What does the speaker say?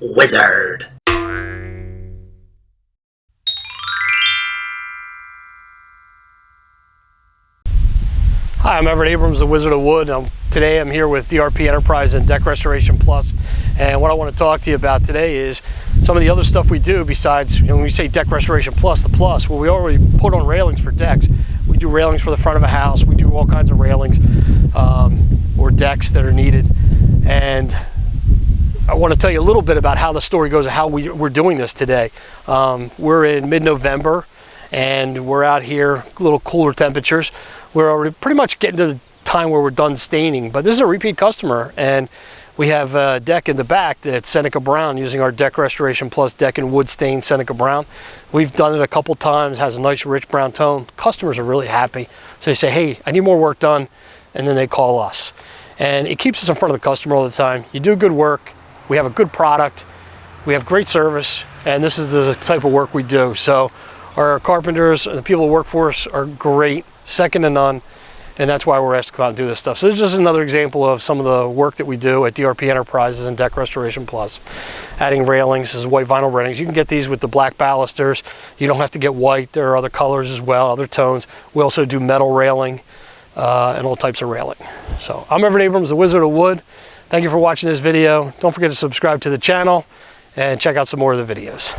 Wizard. Hi, I'm Everett Abrams, the Wizard of Wood. Today I'm here with DRP Enterprises and Deck Restoration Plus, and what I want to talk to you about today is some of the other stuff we do besides, when we say Deck Restoration Plus, the plus, well, we already put on railings for decks. We do railings for the front of a house. We do all kinds of railings or decks that are needed, and I want to tell you a little bit about how the story goes, how we're doing this today. We're in mid-November, and we're out here, a little cooler temperatures. We're already pretty much getting to the time where we're done staining, but this is a repeat customer, and we have a deck in the back that's Seneca Brown, using our Deck Restoration Plus deck and wood stain Seneca Brown. We've done it a couple times, has a nice rich brown tone. Customers are really happy. So they say, hey, I need more work done, and then they call us. And it keeps us in front of the customer all the time. You do good work, we have a good product, we have great service, and this is the type of work we do. So our carpenters and the people who work for us are great, second to none, and that's why we're asked to come out and do this stuff. So this is just another example of some of the work that we do at DRP Enterprises and Deck Restoration Plus. Adding railings, this is white vinyl railings. You can get these with the black balusters. You don't have to get white. There are other colors as well, other tones. We also do metal railing and all types of railing. So I'm Everett Abrams, the Wizard of Wood. Thank you for watching this video. Don't forget to subscribe to the channel and check out some more of the videos.